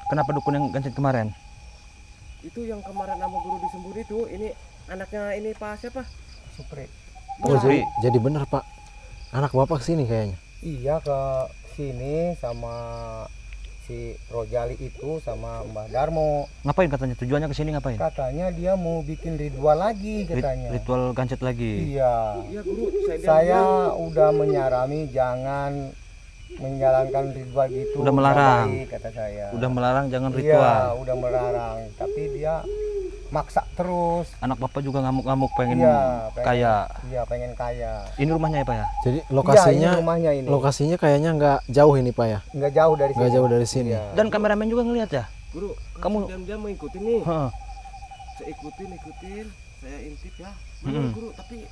Kenapa dukun yang gancet kemarin? Itu yang kemarin sama guru disembur itu, ini anaknya ini Pak siapa? Supri. Oh, Supri. jadi benar Pak. Anak Bapak kesini kayaknya. Iya ke sini sama si Rojali itu sama Mbah Darmo. Ngapain katanya? Tujuannya kesini ngapain? Katanya dia mau bikin ritual lagi katanya. Ritual gancet lagi. Iya. Iya guru, Saya udah menyarami jangan menjalankan ritual gitu. Udah melarang. Baik, kata saya. Udah melarang jangan Iya, ritual. udah melarang. Tapi dia maksa terus. Anak Bapak juga ngamuk-ngamuk pengen Iya, kaya. Iya, pengen kaya. Ini rumahnya ya Pak ya? Jadi lokasinya Iya, ini rumahnya ini. lokasinya kayaknya nggak jauh ini Pak ya? Nggak jauh dari sini. Nggak jauh dari sini. Iya. Dan kameramen juga ngelihat ya? Guru, Kamu- diam-diam mau ikutin nih. Heeh. Saya ikutin, saya intip ya. Mm-mm. Guru, tapi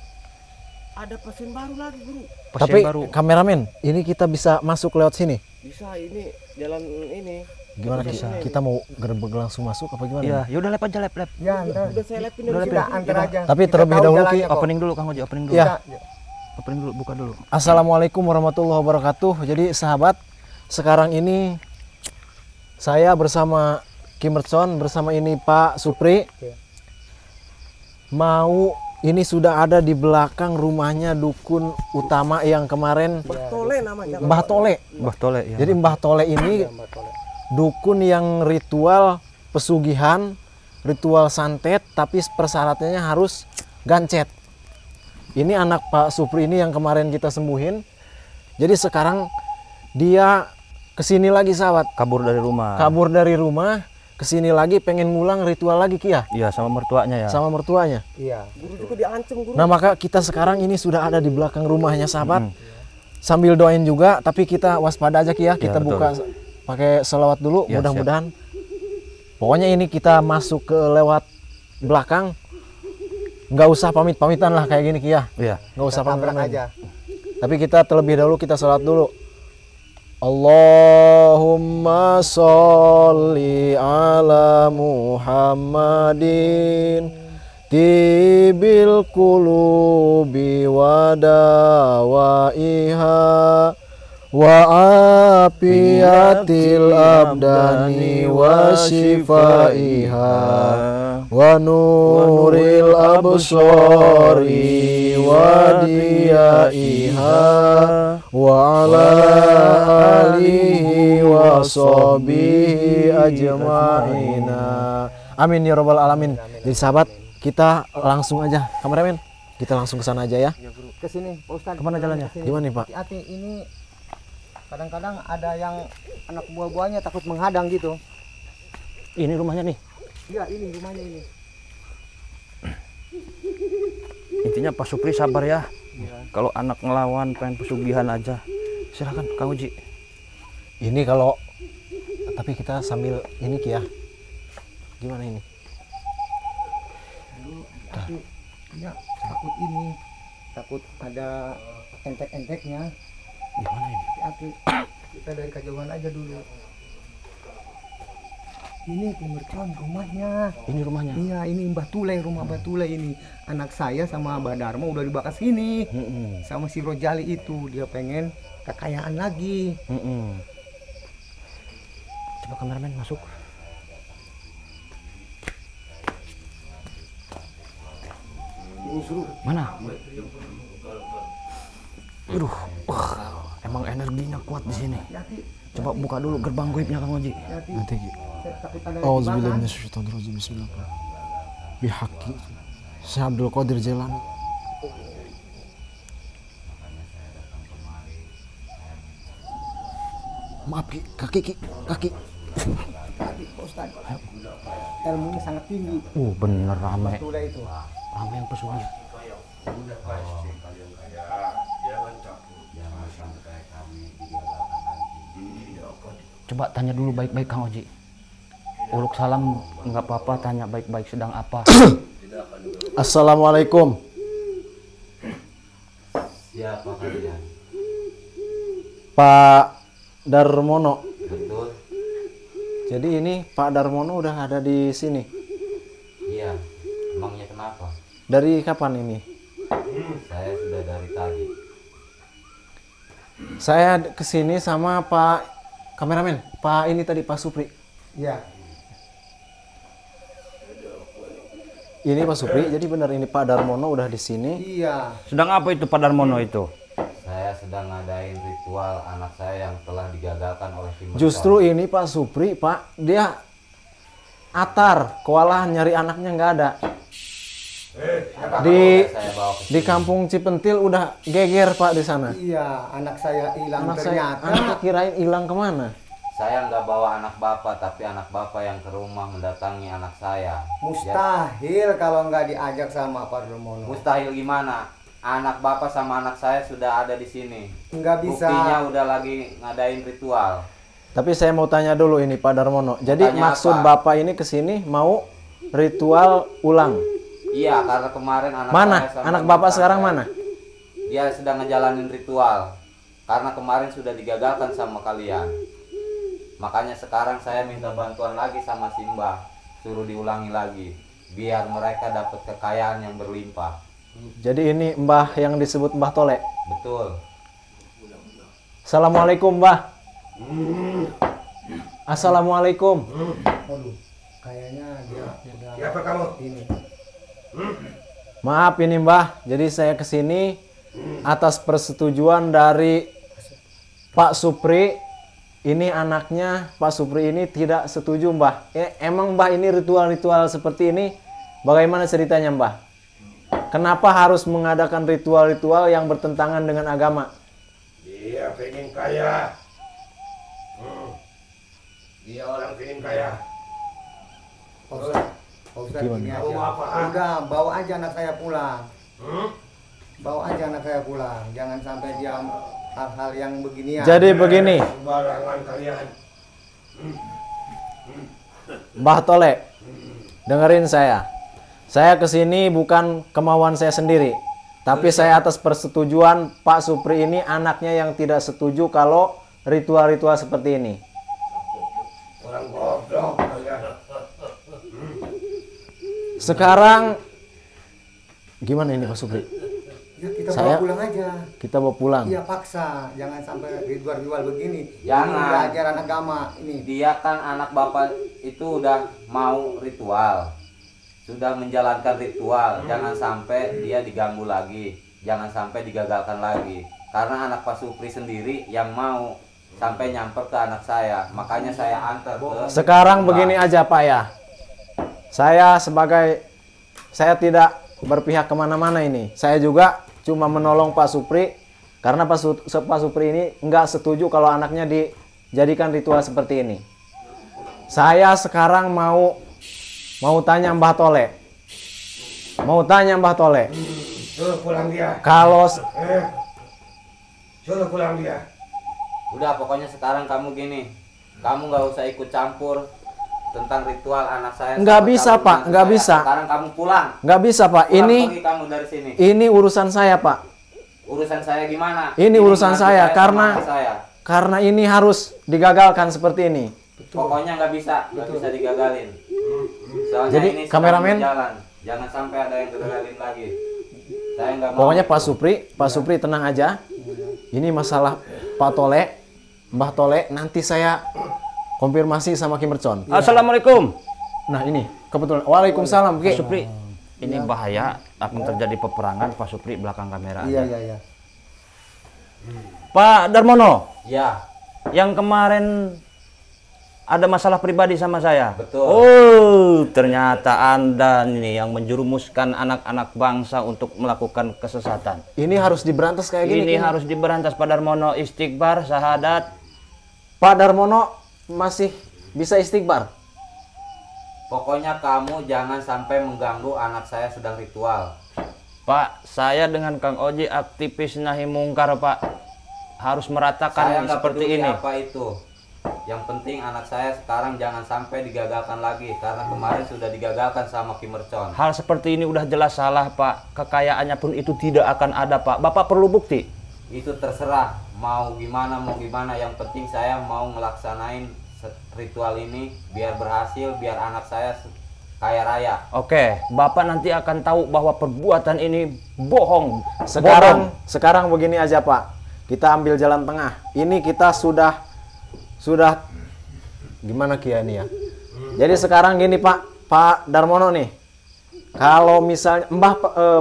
ada pasien baru lagi guru. Pasien Tapi baru. kameramen, ini kita bisa masuk lewat sini. Bisa ini jalan ini. Gimana Bisa. kita mau gerbek langsung masuk apa gimana? Iya, ya udah lep aja lep. Ya, ntar Udah saya lepin Udah dari lepin. sini. antar aja. Tapi Kita terlebih tahu dahulu, jalannya Ki, kok. Opening dulu Kang Oji, opening dulu. Iya. Opening dulu, buka dulu. Assalamualaikum warahmatullahi wabarakatuh. Jadi sahabat, sekarang ini saya bersama Kim Mercon, bersama ini Pak Supri. Oke. Ini sudah ada di belakang rumahnya dukun utama yang kemarin Tole namanya. Mbah Tole. Mbah Tole ya. Jadi Mbah Tole ini dukun yang ritual pesugihan, ritual santet, tapi persyaratannya harus gancet. Ini anak Pak Supri ini yang kemarin kita sembuhin. Jadi sekarang dia kesini lagi sahabat, kabur dari rumah. kabur dari rumah, kesini lagi pengen ngulang ritual lagi Ki ya, Iya, sama mertuanya ya. sama mertuanya. Iya. Guru juga diancam guru. Nah maka kita sekarang ini sudah ada di belakang rumahnya sahabat. Sambil doain juga, tapi kita waspada aja Ki ya. Kita betul. buka pakai selawat dulu, Ya, mudah-mudahan. Pokoknya ini kita masuk ke lewat belakang. Nggak usah pamit-pamitan lah kayak gini Ki ya. Iya. Nggak usah Tabrak pamit-pamitan. aja. Tapi kita terlebih dahulu kita salat dulu. Allahumma sholli ala Muhammadin tibil qulubi wa dawaiha wa afiyatil abdani wa shifaiha wa nuril absari wa diyaiha wa ala alihi wa sahbihi ajma'ina. Amin ya rabbal alamin. Jadi sahabat, kita langsung aja, kameramen, kita langsung ke sana aja ya. Ke sini, Pak Ustadz. Kemana jalannya? Ke sini. Gimana nih, Pak? Hati-hati, ini kadang-kadang ada yang anak buah-buahnya takut menghadang gitu. Ini rumahnya nih. Iya, ini rumahnya ini. Intinya Pak Supri sabar ya. Kalau anak ngelawan pengen pesugihan aja, silakan Kang Uji. Ini kalau tapi kita sambil ini Ki ya. Gimana ini? Tapi ya takut ini, takut ada entek-enteknya. Gimana ini? Hati-hati. Kita dari kejauhan aja dulu. Ini Kumercon rumahnya. Ini rumahnya. Iya, ini Mbah Tule, rumah Mbah Tule ini. Anak saya sama Mbah Darmo udah dibawa ke sini. Sama si Rojali itu, dia pengen kekayaan lagi. Coba kameramen masuk. Mana? Aduh, emang energinya kuat di sini. Coba buka dulu gerbang goibnya Kang Oji. Nanti Ki. Takut ada Auzubillahi minasyaitonirrajim. Bismillah. Bihaqqi Syekh Abdul Qadir Jailani. Maaf Ki, kaki. Pak Ustadz. Ilmunya sangat tinggi. Bener rame. Tule itu. Rame yang pesugihan. Coba tanya dulu baik-baik Kang Oji. Uluk salam nggak apa-apa, tanya baik-baik sedang apa. Assalamualaikum. Siapa kalian? Pak Darmono. Betul? Jadi ini Pak Darmono udah ada di sini. Iya. Emangnya kenapa? Dari kapan ini? Saya sudah dari tadi. Saya kesini sama Pak kameramen, Pak ini tadi Pak Supri. Iya. Ini Pak Supri, jadi benar ini Pak Darmono udah di sini. Iya. Sedang apa itu Pak Darmono itu? Saya sedang ngadain ritual anak saya yang telah digagalkan oleh Kim Mercon. Justru ini Pak Supri, Pak, dia atar, kewalahan nyari anaknya nggak ada. Di kampung Cipentil udah geger Pak di sana. Iya, anak saya hilang Anak saya, ternyata. anak kirain hilang kemana? Saya nggak bawa anak bapak, tapi anak bapak yang ke rumah mendatangi anak saya. Mustahil kalau nggak diajak sama Pak Darmono. Mustahil gimana? Anak bapak sama anak saya sudah ada di sini. Nggak bisa. Buktinya udah lagi ngadain ritual. Tapi saya mau tanya dulu ini Pak Darmono. Jadi Tanya maksud apa? Bapak ini ke sini mau ritual ulang. Iya, karena kemarin anak Mana? saya sama Anak Bapak mantan sekarang saya, mana? Dia sedang ngejalanin ritual. Karena kemarin sudah digagalkan sama kalian. Makanya sekarang saya minta bantuan lagi sama Simba. Suruh diulangi lagi. Biar mereka dapat kekayaan yang berlimpah. Jadi ini Mbah yang disebut Mbah Tole. Betul. Assalamualaikum Mbah. Assalamualaikum. Aduh, kayaknya dia udah. Siapa kamu? Ini. Maaf ini Mbah, jadi saya kesini atas persetujuan dari Pak Supri. Ini anaknya Pak Supri ini tidak setuju Mbah. Emang Mbah ini ritual-ritual seperti ini bagaimana ceritanya Mbah? Kenapa harus mengadakan ritual-ritual yang bertentangan dengan agama? Dia pengen kaya. Dia orang pengen kaya. Pak Ustadz, Pak Ustadz, Gimana? gini Kamu aja. apa, ah? Udah, bawa aja anak saya pulang. Hmm? Bawa aja anak saya pulang. Jangan sampai dia hal-hal yang beginian. Jadi begini, Sembarangan kalian. Mbah Tole, dengerin saya. Saya kesini bukan kemauan saya sendiri, tapi saya atas persetujuan Pak Supri ini anaknya yang tidak setuju kalau ritual-ritual seperti ini. Orang goblok kalian. Sekarang gimana ini Pak Supri? Ya, kita Saya- bawa pulang aja. Kita bawa pulang. Iya, paksa. Jangan sampai ritual-ritual begini. Jangan. Ini udah ajaran agama ini. Dia kan anak bapak itu udah mau ritual. Sudah menjalankan ritual. Jangan sampai dia diganggu lagi. Jangan sampai digagalkan lagi. Karena anak Pak Supri sendiri yang mau sampai nyamper ke anak saya. Makanya saya antar ke... Sekarang begini aja Pak ya. Saya tidak berpihak kemana-mana ini. Saya juga cuma menolong Pak Supri. Karena Pak Supri ini nggak setuju kalau anaknya dijadikan ritual seperti ini. Saya sekarang mau tanya Mbah Tole. Mau tanya Mbah Tole. Suruh pulang dia. Kalau Suruh pulang dia. Udah pokoknya sekarang kamu gini. Kamu nggak usah ikut campur tentang ritual anak saya. Nggak sama bisa, kamu Pak. dengan Nggak saya. bisa. Sekarang kamu pulang. nggak bisa Pak, Pulang, pergi kamu dari sini. ini urusan saya Pak. Urusan saya gimana? Ini urusan menantu saya, sama karena- anak saya. Karena ini harus digagalkan seperti ini. Pokoknya nggak bisa digagalin. Soalnya Jadi, ini sedang kameramen? berjalan. Jangan sampai ada yang gagalin lagi. Saya nggak mau. Pokoknya Pak Supri tenang aja. Ini masalah Pak Tole, Mbah Tole, nanti saya konfirmasi sama Kim Mercon. Assalamualaikum. Nah ini kebetulan. Waalaikumsalam Ki. Pak Supri, ini bahaya akan terjadi peperangan. Pak Supri belakang kamera. Iya, aja. iya, iya. Pak Darmono, Ya, yang kemarin ada masalah pribadi sama saya. betul. Oh, ternyata Anda ini yang menjerumuskan anak-anak bangsa untuk melakukan kesesatan. Ini harus diberantas kayak gini. Ini Ki. harus diberantas Pak Darmono, istighbar, syahadat. Pak Darmono masih bisa istighbar. Pokoknya kamu jangan sampai mengganggu anak saya sedang ritual. Pak, saya dengan Kang Oji aktivis nahi mungkar, Pak. Harus Saya meratakan nggak seperti peduli ini. apa itu. Yang penting anak saya sekarang jangan sampai digagalkan lagi karena kemarin sudah digagalkan sama Kim Mercon. Hal seperti ini udah jelas salah, Pak. Kekayaannya pun itu tidak akan ada, Pak. Bapak perlu bukti. Itu terserah mau gimana yang penting saya mau ngelaksanain ritual ini biar berhasil, biar anak saya kaya raya. Oke, Bapak nanti akan tahu bahwa perbuatan ini bohong. Sekarang begini aja Pak. Kita ambil jalan tengah. Ini kita sudah gimana Kia ini ya? Jadi sekarang gini Pak Darmono nih. Kalau misalnya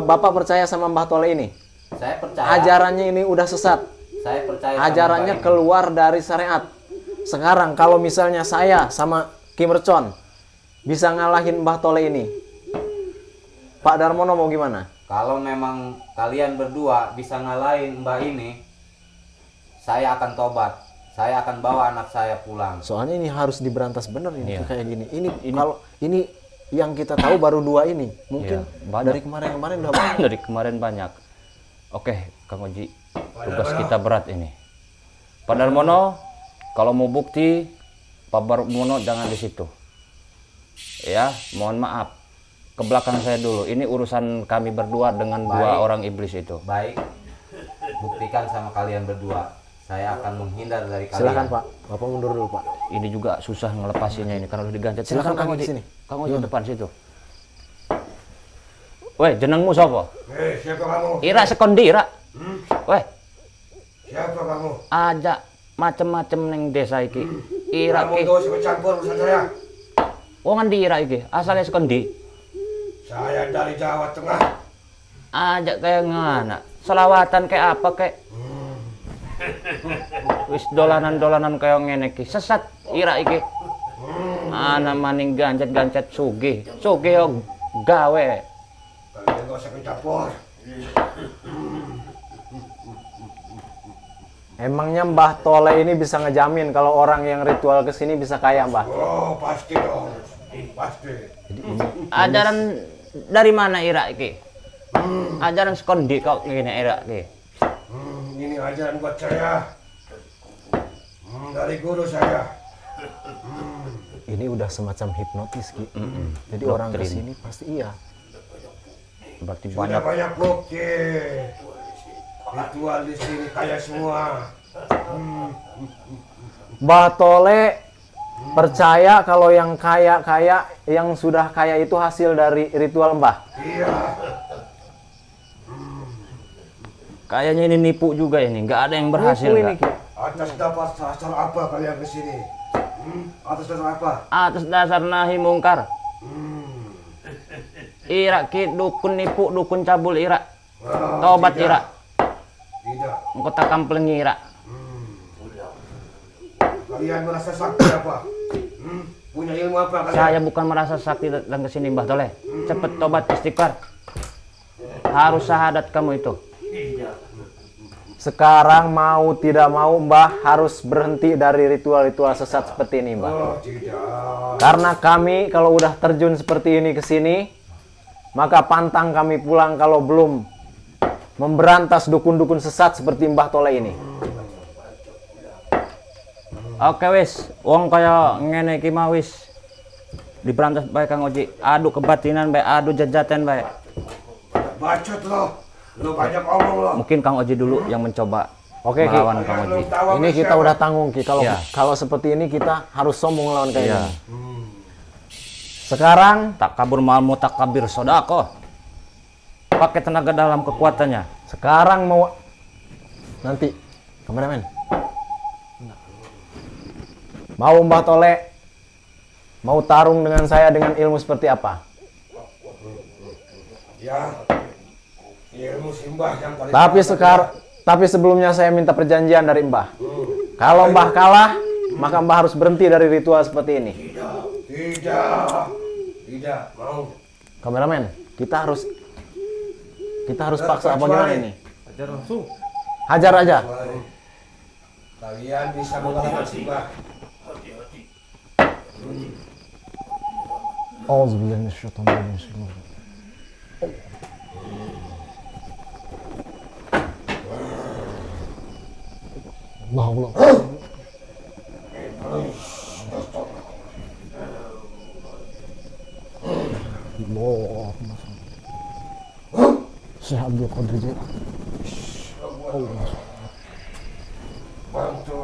Bapak percaya sama Mbah Tole ini? Saya percaya. Ajarannya ini udah sesat. Saya percaya. Ajarannya keluar dari syariat. Sekarang kalau misalnya saya sama Ki Mercon bisa ngalahin Mbah Tole ini, Pak Darmono mau gimana? Kalau memang kalian berdua bisa ngalahin Mbah ini, saya akan tobat. Saya akan bawa anak saya pulang. Soalnya ini harus diberantas bener ini Iya. kayak gini. Ini kalau ini yang kita tahu baru 2 ini. Mungkin Iya, banyak. dari kemarin-kemarin udah banyak. Dari kemarin banyak. Oke, Kang Oji, tugas kita berat ini. Pak Darmono, kalau mau bukti, Pak Darmono jangan di situ. Ya, mohon maaf. Ke belakang saya dulu. Ini urusan kami berdua dengan dua Baik. orang iblis itu. Baik, buktikan sama kalian berdua. Saya akan menghindar dari kalian. Silakan Pak, Bapak mundur dulu Pak. Ini juga susah ngelepasinnya ini karena udah digancet. Silakan Kang Kang Oji. di sini. Kang Oji depan situ. Weh, jenengmu sapa? Siapa kamu? Ira sekondi, Ira. Weh, Siapa kamu? ajak macem-macem neng desa iki. Ira Kamu ki. tuh ikut campur urusan saya. Wong endi Ira iki? Asalnya sekondi. Saya dari Jawa Tengah. Ajak kayak ngana. Selawatan kayak apa kayak. Wis dolanan-dolanan kayak ngene iki. Sesat Ira iki. Ana maning gancet-gancet sugih. Sugih yo gawe. Kalian gak usah ikut campur. Emangnya Mbah Tole ini bisa ngejamin kalau orang yang ritual kesini bisa kaya Mbah? Oh, pasti dong. Pasti. Ajaran dari mana Ira iki? Ajaran sekondi kok ngene Ira iki. Ini ajaran buat saya. Dari guru saya. Ini udah semacam hipnotis Ki. Jadi orang Doktrin. kesini pasti iya. Berarti Sudah banyak. banyak bukti. Ritual di sini kaya semua. Mbah Tole percaya kalau yang kaya-kaya, yang sudah kaya itu hasil dari ritual Mbah. Iya. Kayaknya ini nipu juga ini. Nggak ada yang berhasil. Nipu ini Kak. Ki. Atas dapat dasar apa kalian ke sini? Atas dasar apa? Atas dasar nahi mungkar. Ira ki dukun nipu, dukun cabul Ira. Ah, Tobat tidak. Ira. Tidak. Engkau takam pelengi Ira. Kalian merasa sakti apa? Punya ilmu apa kalian? Saya bukan merasa sakti datang ke sini Mbah Tole. Cepet tobat istighfar. Harus syahadat kamu itu. Sekarang mau tidak mau Mbah harus berhenti dari ritual-ritual sesat seperti ini Mbah. Oh, tidak. Karena kami kalau udah terjun seperti ini ke sini, maka pantang kami pulang kalau belum memberantas dukun-dukun sesat seperti Mbah Tole ini. Oke wis, wong kaya ngene iki mah wis diberantas bae Kang Oji. Adu kebatinan bae, adu jejatan bae. Bacot lo. Lo banyak omong lo. Mungkin Kang Oji dulu yang mencoba Oke, Ki. melawan Kang Oji. Ini kita udah tanggung Ki. Kalau Iya. kalau seperti ini kita harus sombong lawan kayak Iya. gini. Sekarang Tak kabur malmu tak kabir sodako. Pakai tenaga dalam kekuatannya. sekarang mau nanti kameramen. Mau Mbah Tole mau tarung dengan saya dengan ilmu seperti apa? Ya. Ilmu simbah yang paling Tapi sebelumnya saya minta perjanjian dari Mbah. Kalau Mbah kalah, maka Mbah harus berhenti dari ritual seperti ini. Tidak mau. Kameramen, kita harus paksa apa gimana ini? Ajar langsung. Hajar aja. Kalian bisa mengalahkan simbah. Auzubillahi minasyaitonir rajim. Allah Allah. Allahumma shalli. Syekh Abdul Qadir Jailani. Allah. Bantu.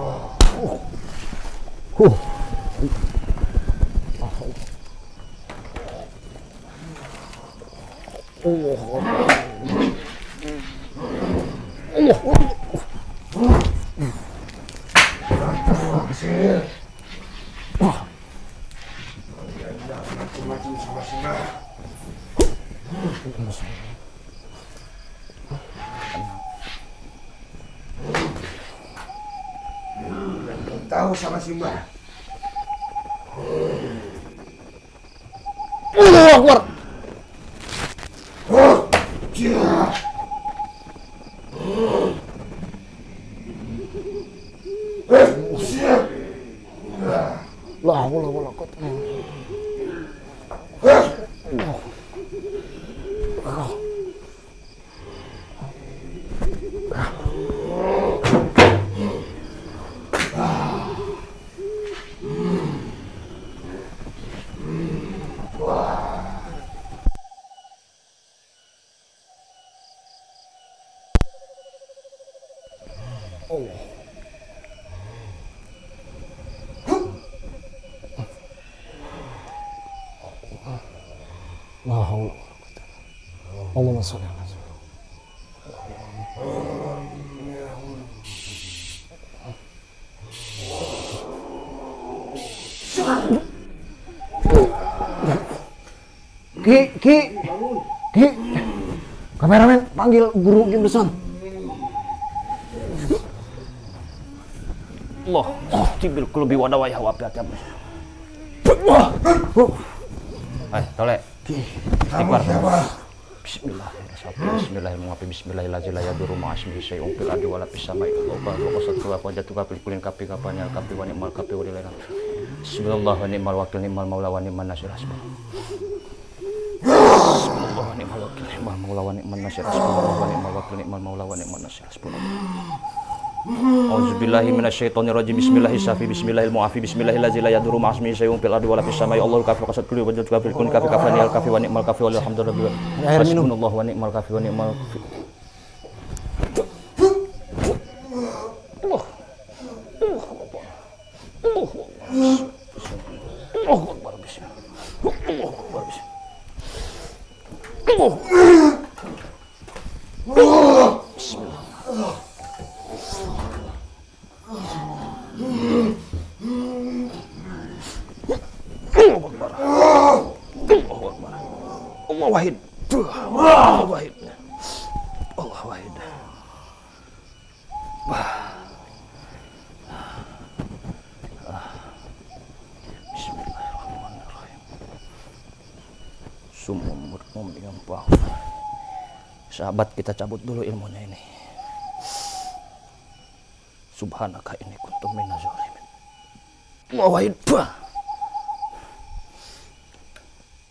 sama Simbah. Tahu sama Simbah. Allahu Akbar. La haula wala quwwata illa billah. La haula. Allahumma shalli ala Ki, kameramen panggil guru Kim Deson. Allah, tibil kulubi wadawayah wa api-api. Tolek. Istighfar. Bismillahirrahmanirrahim. Bismillahirrahmanirrahim. Bismillahirrahmanirrahim. La yadurru ma'asmihi syai'un fil ardi wala fis sama'i. Allahu qasatu wa qadatuka fil kulli kafi kapanya kafi wa ni'mal kafi wa lillahi. Bismillah wa ni'mal wakil ni'mal maula wa ni'man nasir. Bismillah wa ni'mal wakil ni'mal maula wa ni'man nasir. Bismillah wa ni'mal wakil ni'mal maula wa ni'man nasir. Auzubillahi minasyaitonirrajim. Bismillahirrahmanirrahim. Bismillahirrahmanirrahim. Bismillahirrahmanirrahim. La yadurru ma'asmihi syai'un fil ardi wala fis sama'i. Allahu kafi qasat kulli wa jatuka fil kulli kafi kafani al kafi wa ni'mal kafi walhamdulillah. Hasbunallahu wa ni'mal kafi wa ni'mal Allah wahid. Allah wahid. Allah wahid. Bismillahirrahmanirrahim. Sumur yang bang. Sahabat, kita cabut dulu ilmunya ini. Subhanaka inni kuntu minaz zalimin. Allah wahid.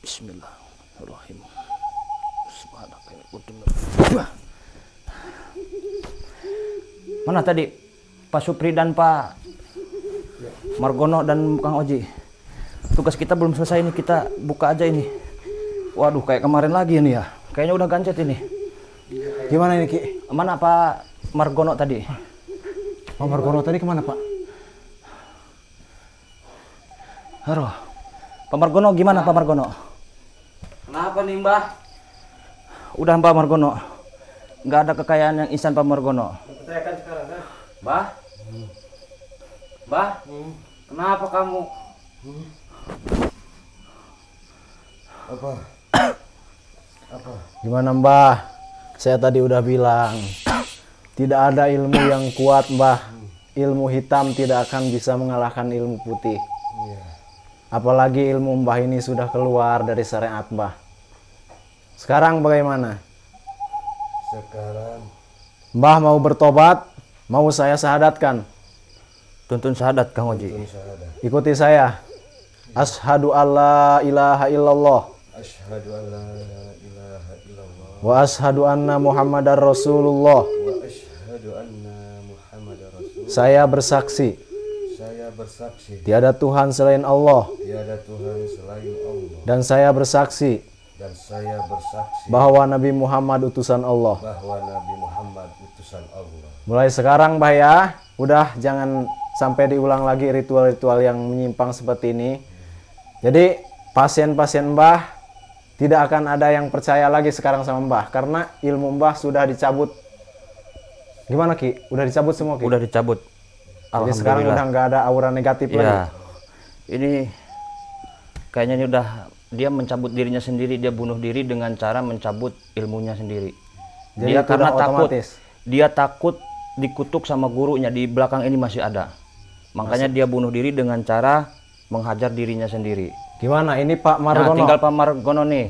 Bismillahirrahmanirrahim. Subhanaka inni kuntu minaz. Mana tadi Pak Supri dan Pak Margono dan Kang Oji? Tugas kita belum selesai ini, kita buka aja ini. Waduh, kayak kemarin lagi ini ya. Kayaknya udah gancet ini. Gimana ini, Ki? Mana Pak Margono tadi? Pak Margono tadi kemana, Pak? Halo. Pak Margono gimana, Pak Margono? Kenapa nih, Mbah? Udah, Pak Margono. Nggak ada kekayaan yang instan, Pak Margono. Mbah? Mbah? Kenapa kamu? Apa? Gimana, Mbah? Saya tadi udah bilang, tidak ada ilmu yang kuat, Mbah. Ilmu hitam tidak akan bisa mengalahkan ilmu putih. Apalagi ilmu Mbah ini sudah keluar dari syariat, Mbah. Sekarang bagaimana? Sekarang Mbah mau bertobat, mau saya syahadatkan. Tuntun syahadat, Kang Oji. Ikuti saya. Asyhadu alla ilaha illallah. asyhadu an la ilaha illallah Wa asyhadu anna Muhammadar Rasulullah. wa asyhadu anna Muhammadar Rasul. Saya bersaksi, Saya bersaksi tiada Tuhan selain Allah. tiada Tuhan selain Allah, Dan saya bersaksi dan saya bersaksi bahwa Nabi Muhammad utusan Allah. bahwa Nabi Muhammad utusan Allah. Mulai sekarang, Mbah ya, udah jangan sampai diulang lagi ritual-ritual yang menyimpang seperti ini. Jadi pasien-pasien Mbah tidak akan ada yang percaya lagi sekarang sama Mbah karena ilmu Mbah sudah dicabut. Gimana, Ki? Udah dicabut semua, Ki? Udah dicabut. Jadi sekarang udah nggak ada aura negatif lagi. Ya. Ini kayaknya ini udah dia mencabut dirinya sendiri, dia bunuh diri dengan cara mencabut ilmunya sendiri. Jadi Dia itu karena udah takut, otomatis. dia takut dikutuk sama gurunya, di belakang ini masih ada. Makanya dia bunuh diri dengan cara menghajar dirinya sendiri. Gimana ini Pak Nah, Margono? tinggal Pak Margono nih.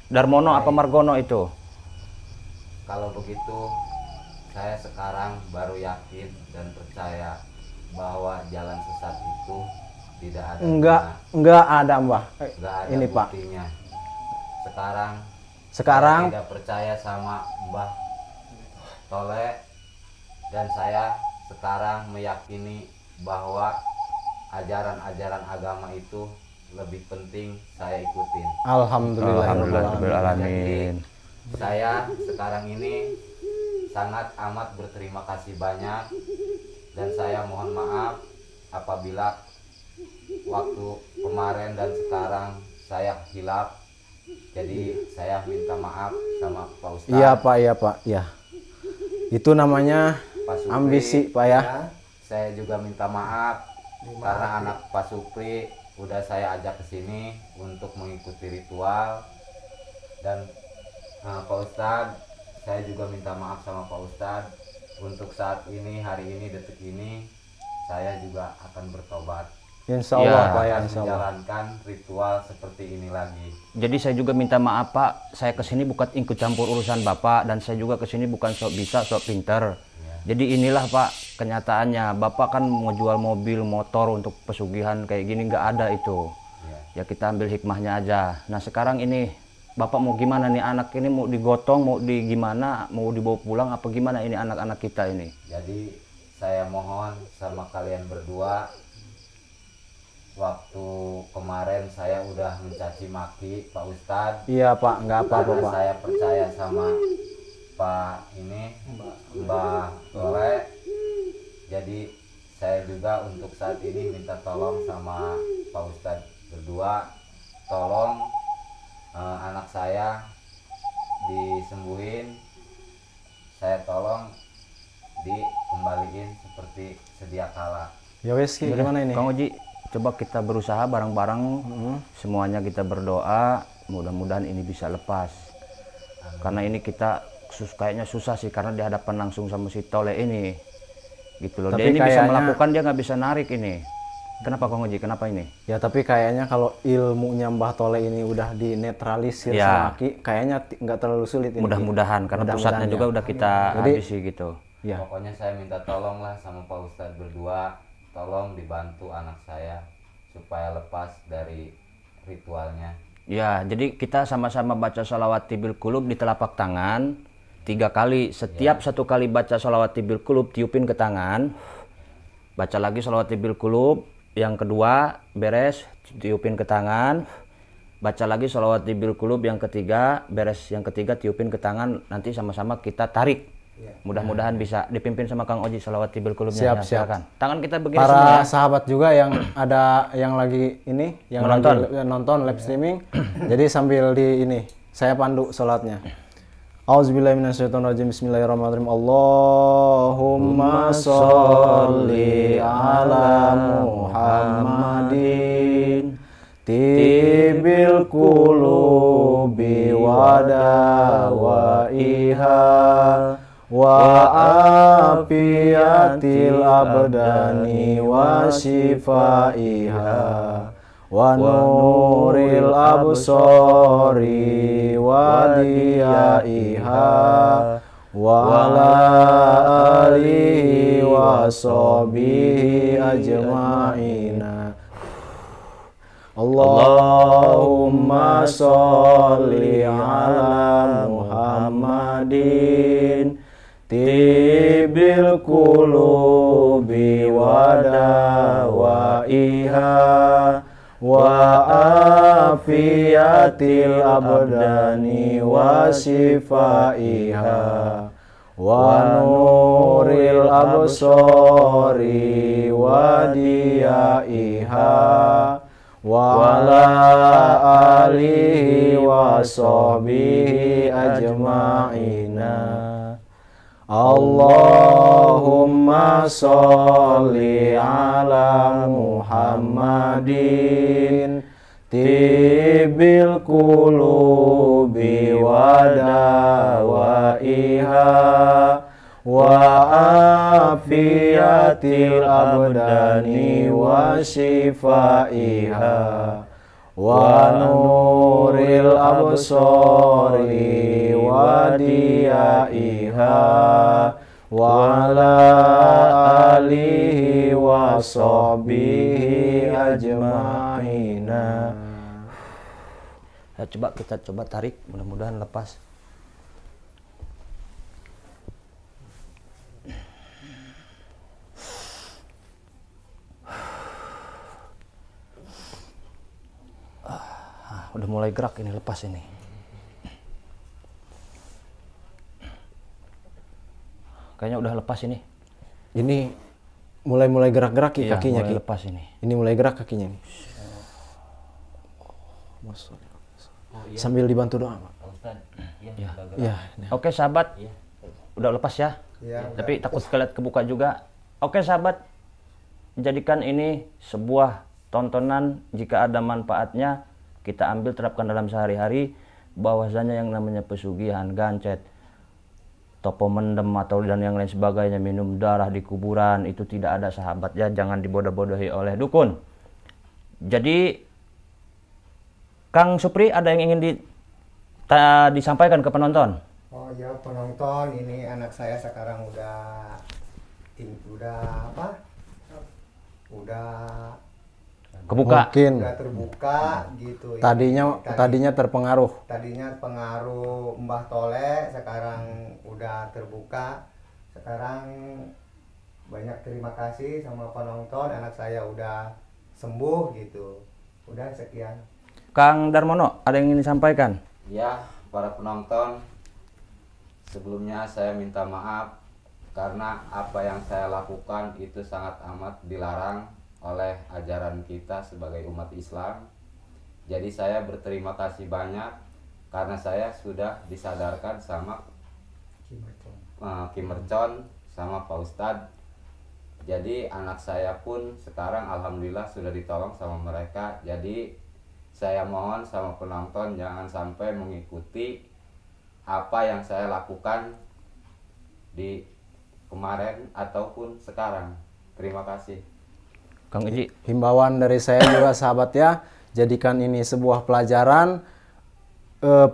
Darmono apa Margono itu? Kalau begitu, saya sekarang baru yakin dan percaya bahwa jalan sesat itu tidak ada. Enggak ada Mbah. Nggak ada Ini Pak. buktinya. Sekarang Sekarang saya tidak percaya sama Mbah Tole, dan saya sekarang meyakini bahwa ajaran-ajaran agama itu lebih penting saya ikutin. Alhamdulillahirobbilalamin. Saya sekarang ini sangat amat berterima kasih banyak, dan saya mohon maaf apabila waktu kemarin dan sekarang saya hilaf. Jadi saya minta maaf sama Pak Ustadz. iya Pak, ya. Itu namanya Pak Supri. ambisi Pak ya. Saya juga minta maaf karena anak Pak Supri udah saya ajak ke sini untuk mengikuti ritual, dan Pak Ustadz, saya juga minta maaf sama Pak Ustadz. Untuk saat ini, hari ini, detik ini, saya juga akan bertobat. Insya Allah Ya, Pak ya, Akan insya Allah. menjalankan ritual seperti ini lagi. Jadi saya juga minta maaf Pak, saya kesini bukan ikut campur urusan Bapak, dan saya juga kesini bukan sok bisa, sok pinter. Jadi inilah Pak kenyataannya, Bapak kan mau jual mobil, motor untuk pesugihan kayak gini, nggak ada itu. Ya kita ambil hikmahnya aja. Nah sekarang ini Bapak mau gimana nih, anak ini mau digotong, mau di gimana, mau dibawa pulang apa gimana ini anak-anak kita ini? Jadi saya mohon sama kalian berdua, waktu kemarin saya udah mencaci maki Pak Ustadz. Iya Pak, nggak apa-apa Karena Pak. saya percaya sama Pak ini, Mbah Tole. Jadi saya juga untuk saat ini minta tolong sama Pak Ustadz berdua, tolong anak saya disembuhin, saya tolong dikembaliin seperti sedia kala. Ya wes Ki, gimana ini? Kang Oji, coba kita berusaha bareng-bareng, semuanya kita berdoa, mudah-mudahan ini bisa lepas. Karena ini kita kayaknya susah sih, karena di hadapan langsung sama si Tole ini. Gitu loh, Tapi dia ini bisa kayaknya- melakukan, dia nggak bisa narik ini. Kenapa Kang Oji, kenapa ini? Ya tapi kayaknya kalau ilmunya Mbah Tole ini udah dinetralisir Ya. sama Ki, kayaknya nggak terlalu sulit ini. Ki. Mudah-mudahan, karena Mudah-mudahan pusatnya ya. juga udah kita Jadi- habisi gitu. Ya. Pokoknya saya minta tolong lah sama Pak Ustadz berdua, tolong dibantu anak saya supaya lepas dari ritualnya. Ya, jadi kita sama-sama baca sholawat tibil kulub di telapak tangan 3 kali. Setiap 1 kali baca sholawat tibil kulub, tiupin ke tangan. Baca lagi sholawat tibil kulub. Yang kedua, beres, tiupin ke tangan. Baca lagi sholawat tibil kulub yang ketiga, beres yang ketiga, tiupin ke tangan. Nanti sama-sama kita tarik. Mudah-mudahan bisa dipimpin sama Kang Oji sholawat tibil kulubnya. Siap, Ya, siap. silakan. Tangan kita begini Para semua ya. sahabat juga yang ada yang lagi ini, yang Menonton. lagi nonton live streaming. Jadi sambil di ini, saya pandu sholatnya. Auzubillahiminasyaitonirrajim. Bismillahirrahmanirrahim. Allahumma sholli ala Muhammadin tibil qulubi wa dawaiha wa afiyatil abdani wa shifaiha wa nuril absori wa diyaiha wa ala alihi wa sahbihi ajma'ina. Allahumma sholli ala Muhammadin tibil qulubi wa dawaiha wa afiyatil abdani wa shifaiha wa nuril absori wa diyaiha wa ala alihi wa sahbihi ajma'ina. Allahumma sholli ala Muhammadin tibil qulubi wa dawaiha wa afiyatil abdani wa shifaiha wa nuril absori wa diyaiha wa ala alihi wa sahbihi ajma'ina. Ya, kita coba tarik, mudah-mudahan lepas. Udah mulai gerak ini, lepas ini. Kayaknya udah lepas ini. Ini mulai gerak-gerak Iya, kakinya mulai Ki. lepas ini. Ini mulai gerak kakinya nih. Sambil dibantu doa, Pak. Ya. Ya, Oke sahabat, udah lepas ya. Iya, Tapi takut kalian kebuka juga. Oke sahabat, jadikan ini sebuah tontonan. Jika ada manfaatnya, kita ambil terapkan dalam sehari-hari. Bahwasanya yang namanya pesugihan, gancet, topo mendem atau dan yang lain sebagainya, minum darah di kuburan, itu tidak ada sahabat ya. Jangan dibodoh-bodohi oleh dukun. Jadi Kang Supri, ada yang ingin disampaikan ke penonton? Oh ya penonton, ini anak saya sekarang udah apa? Udah Kebuka. mungkin terbuka gitu. tadinya terpengaruh. Tadinya pengaruh Mbah Tole, sekarang udah terbuka. Sekarang banyak terima kasih sama penonton, anak saya udah sembuh gitu. Udah sekian. Kang Darmono, ada yang ingin disampaikan? Ya, para penonton, sebelumnya saya minta maaf karena apa yang saya lakukan itu sangat amat dilarang oleh ajaran kita sebagai umat Islam. Jadi saya berterima kasih banyak karena saya sudah disadarkan sama Ki Mercon sama Pak Ustadz. Jadi anak saya pun sekarang alhamdulillah sudah ditolong sama mereka. Jadi saya mohon sama penonton jangan sampai mengikuti apa yang saya lakukan di kemarin ataupun sekarang. Terima kasih. Kang Iji. Himbauan dari saya juga sahabat ya, jadikan ini sebuah pelajaran.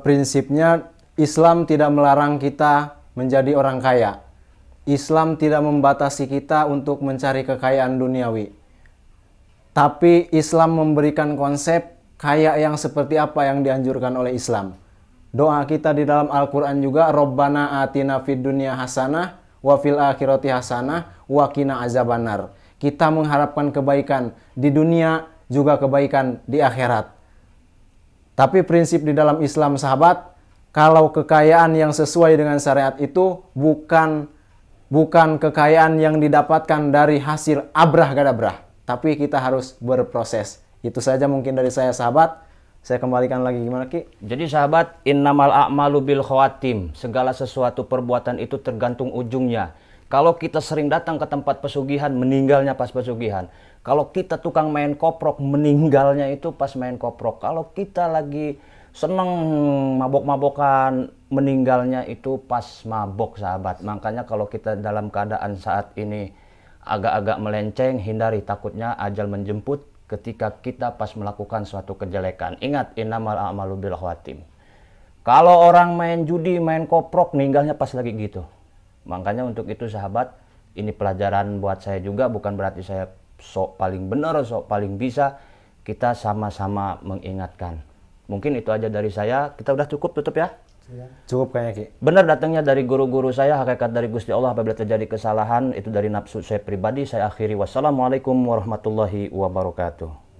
Prinsipnya Islam tidak melarang kita menjadi orang kaya. Islam tidak membatasi kita untuk mencari kekayaan duniawi. Tapi Islam memberikan konsep kaya yang seperti apa yang dianjurkan oleh Islam. Doa kita di dalam Al-Quran juga, Rabbana atina fid dunya hasanah wa fil akhirati hasanah wa qina azabannar. Kita mengharapkan kebaikan di dunia, juga kebaikan di akhirat. Tapi prinsip di dalam Islam sahabat, kalau kekayaan yang sesuai dengan syariat itu bukan kekayaan yang didapatkan dari hasil abrah-gadabrah, tapi kita harus berproses. Itu saja mungkin dari saya sahabat. Saya kembalikan lagi, gimana Ki? Jadi sahabat, innamal a'malu bil khawatim. Segala sesuatu perbuatan itu tergantung ujungnya. Kalau kita sering datang ke tempat pesugihan, meninggalnya pas pesugihan. Kalau kita tukang main koprok, meninggalnya itu pas main koprok. Kalau kita lagi seneng mabok-mabokan, meninggalnya itu pas mabok sahabat. Makanya kalau kita dalam keadaan saat ini agak-agak melenceng, hindari, takutnya ajal menjemput ketika kita pas melakukan suatu kejelekan. Ingat, innamal a'malu bil khawatim. Kalau orang main judi, main koprok, meninggalnya pas lagi gitu. Makanya untuk itu sahabat, ini pelajaran buat saya juga, bukan berarti saya sok paling benar, sok paling bisa. Kita sama-sama mengingatkan. Mungkin itu aja dari saya. Kita udah cukup tutup ya? Cukup kayaknya Ki. Benar datangnya dari guru-guru saya, hakikat dari Gusti Allah. Apabila terjadi kesalahan, itu dari nafsu saya pribadi. Saya akhiri. Wassalamualaikum warahmatullahi wabarakatuh.